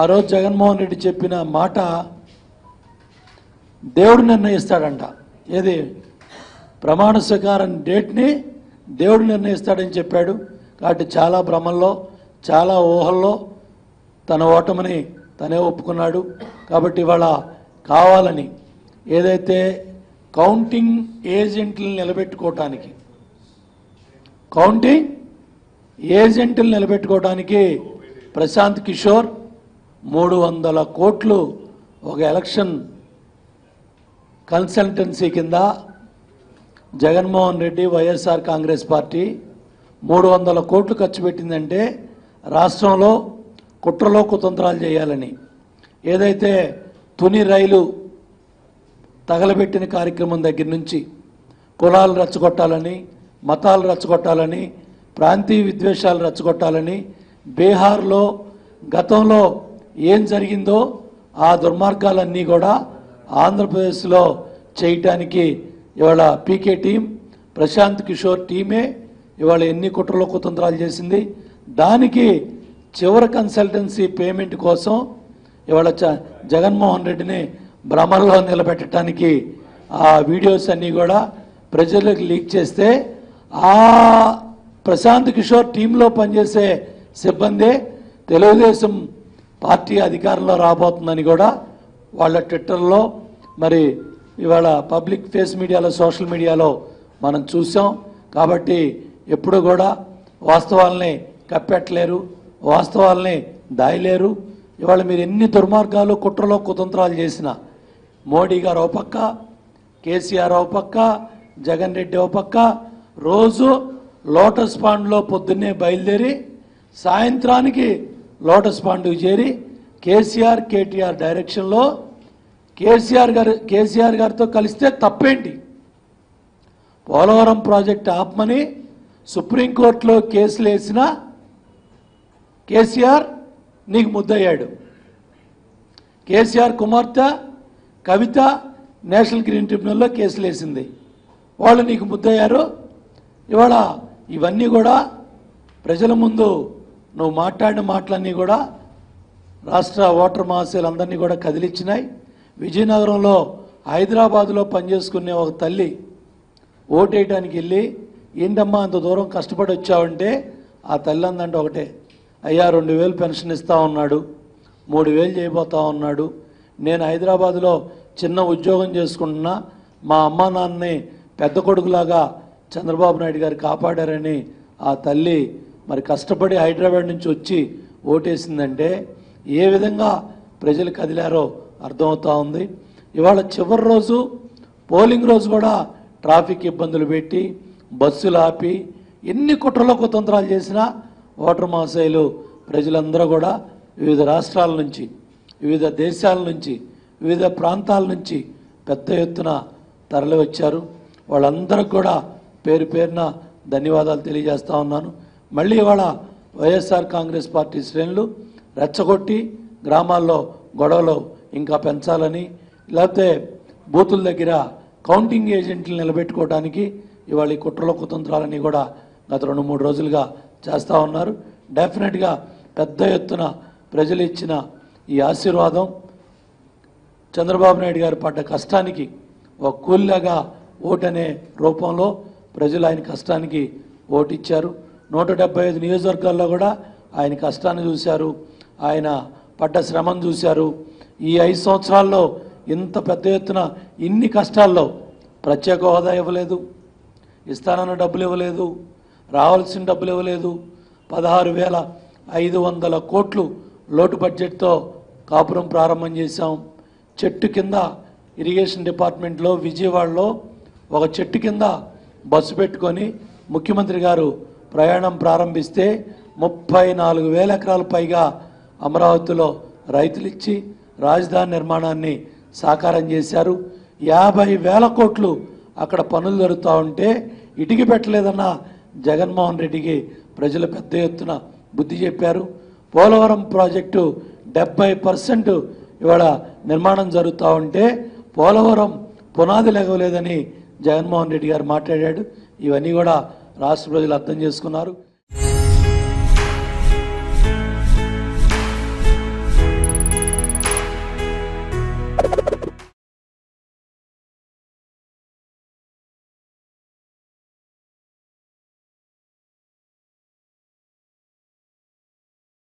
ఆ రోజు జగన్మోహన్ రెడ్డి చెప్పిన మాట దేవుడు నిర్ణయిస్తాడంట. ఏది ప్రమాణ స్వీకారం డేట్ని దేవుడు నిర్ణయిస్తాడని చెప్పాడు. కాబట్టి చాలా భ్రమల్లో, చాలా ఊహల్లో తన ఓటమిని తనే ఒప్పుకున్నాడు. కాబట్టి ఇవాళ కావాలని ఏదైతే కౌంటింగ్ ఏజెంట్లను నిలబెట్టుకోవడానికి ప్రశాంత్ కిషోర్ 300 కోట్లు ఒక ఎలక్షన్ కన్సల్టెన్సీ కింద జగన్మోహన్ రెడ్డి వైఎస్ఆర్ కాంగ్రెస్ పార్టీ 300 కోట్లు ఖర్చు పెట్టిందంటే రాష్ట్రంలో కుట్రలో కుతంత్రాలు చేయాలని, ఏదైతే తుని రైలు తగలబెట్టిన కార్యక్రమం దగ్గర నుంచి కులాలు రెచ్చగొట్టాలని, మతాలు రెచ్చగొట్టాలని, ప్రాంతీయ విద్వేషాలు రెచ్చగొట్టాలని, బీహార్లో గతంలో ఏం జరిగిందో ఆ దుర్మార్గాలన్నీ కూడా ఆంధ్రప్రదేశ్లో చేయటానికి ఇవాళ పీకే టీం, ప్రశాంత్ కిషోర్ టీమే ఇవాళ ఎన్ని కుట్రలో కుతంత్రాలు చేసింది. దానికి చివరి కన్సల్టెన్సీ పేమెంట్ కోసం ఇవాళ జగన్మోహన్ రెడ్డిని భ్రమల్లో నిలబెట్టడానికి ఆ వీడియోస్ అన్నీ కూడా ప్రజలకు లీక్ చేస్తే ఆ ప్రశాంత్ కిషోర్ టీంలో పనిచేసే సిబ్బందే తెలుగుదేశం పార్టీ అధికారంలో రాబోతుందని కూడా వాళ్ళ ట్విట్టర్లో, మరి ఇవాళ పబ్లిక్ ఫేస్ మీడియాలో, సోషల్ మీడియాలో మనం చూసాం. కాబట్టి ఎప్పుడు కూడా వాస్తవాల్ని కప్పెట్టలేరు, వాస్తవాల్ని దాయలేరు. ఇవాళ మీరు ఎన్ని దుర్మార్గాలు, కుట్రలో కుతంత్రాలు చేసినా మోడీ గారు ఓ పక్క, కేసీఆర్ ఓ పక్క, జగన్ రెడ్డి ఓ పక్క, రోజు లోటస్ పాండ్లో పొద్దున్నే బయలుదేరి సాయంత్రానికి లోటస్ పాండ్కి చేరి కేసీఆర్ కేటీఆర్ డైరెక్షన్లో కేసీఆర్ గారితో కలిస్తే తప్పేంటి, పోలవరం ప్రాజెక్టు ఆపమని సుప్రీంకోర్టులో కేసులు వేసిన కేసీఆర్ నీకు ముద్దయ్యాడు. కేసీఆర్ కుమార్తె కవిత నేషనల్ గ్రీన్ ట్రిబ్యునల్లో కేసులు వేసింది, వాళ్ళు నీకు ముద్దయ్యారు. ఇవాళ ఇవన్నీ కూడా ప్రజల ముందు నువ్వు మాట్లాడిన మాటలన్నీ కూడా రాష్ట్ర ఓటర్ మహాశయులందరినీ కూడా కదిలిచ్చినాయి. విజయనగరంలో, హైదరాబాదులో పనిచేసుకునే ఒక తల్లి ఓటేయడానికి వెళ్ళి, ఏంటమ్మా అంత దూరం కష్టపడి వచ్చావంటే ఆ తల్లి అందంటే ఒకటే, అయ్యా 2000 పెన్షన్ ఇస్తా ఉన్నాడు, 3000 చేయబోతా ఉన్నాడు, నేను హైదరాబాదులో చిన్న ఉద్యోగం చేసుకుంటున్నా, మా అమ్మా నాన్నని పెద్ద కొడుకులాగా చంద్రబాబు నాయుడు గారు కాపాడారని ఆ తల్లి మరి కష్టపడి హైదరాబాద్ నుంచి వచ్చి ఓటేసిందంటే ఏ విధంగా ప్రజలు కదిలారో అర్థమవుతూ ఉంది. ఇవాళ చివరి రోజు పోలింగ్ రోజు కూడా ట్రాఫిక్ ఇబ్బందులు పెట్టి, బస్సులు ఆపి, ఎన్ని కుట్రలో కుతంత్రాలు చేసినా ఓటర్ మహాశయులు ప్రజలందరూ కూడా వివిధ రాష్ట్రాల నుంచి, వివిధ దేశాల నుంచి, వివిధ ప్రాంతాల నుంచి పెద్ద ఎత్తున తరలి వచ్చారు. వాళ్ళందరికీ కూడా పేరు పేరున ధన్యవాదాలు తెలియజేస్తా ఉన్నాను. మళ్ళీ ఇవాళ వైఎస్ఆర్ కాంగ్రెస్ పార్టీ శ్రేణులు రెచ్చగొట్టి గ్రామాల్లో గొడవలు ఇంకా పెంచాలని, లేకపోతే బూతుల దగ్గర కౌంటింగ్ ఏజెంట్లు నిలబెట్టుకోవడానికి ఇవాళ ఈ కుట్రలో కుతంత్రాలని కూడా గత 2-3 రోజులుగా చేస్తూ ఉన్నారు. డెఫినెట్గా పెద్ద ఎత్తున ప్రజలు ఇచ్చిన ఈ ఆశీర్వాదం చంద్రబాబు నాయుడు గారు పడ్డ కష్టానికి ఒక కూలిలాగా ఓటనే రూపంలో ప్రజలు ఆయన కష్టానికి ఓటిచ్చారు. 175 నియోజకవర్గాల్లో కూడా ఆయన కష్టాన్ని చూశారు, ఆయన పడ్డ శ్రమను చూశారు. ఈ 5 సంవత్సరాల్లో ఇంత పెద్ద ఎత్తున ఇన్ని కష్టాల్లో ప్రత్యేక హోదా ఇవ్వలేదు, ఇస్తానన్న డబ్బులు ఇవ్వలేదు, రావాల్సిన డబ్బులు ఇవ్వలేదు. 16,500 కోట్లు లోటు బడ్జెట్తో కాపురం ప్రారంభం చేశాం. చెట్టు కింద ఇరిగేషన్ డిపార్ట్మెంట్లో విజయవాడలో ఒక చెట్టు కింద బస్సు పెట్టుకొని ముఖ్యమంత్రి గారు ప్రయాణం ప్రారంభిస్తే 34,000 ఎకరాల పైగా అమరావతిలో రైతులు ఇచ్చి రాజధాని నిర్మాణాన్ని సాకారం చేశారు. 50,000 కోట్లు అక్కడ పనులు జరుగుతూ ఉంటే ఇటుకి పెట్టలేదన్న జగన్మోహన్ రెడ్డికి ప్రజలు పెద్ద ఎత్తున బుద్ధి చెప్పారు. పోలవరం ప్రాజెక్టు 70% ఇవాళ నిర్మాణం జరుగుతూ ఉంటే పోలవరం పునాది లెగవలేదని జగన్మోహన్ రెడ్డి గారు మాట్లాడాడు. ఇవన్నీ కూడా రాష్ట్ర ప్రజలు అర్థం చేసుకున్నారు.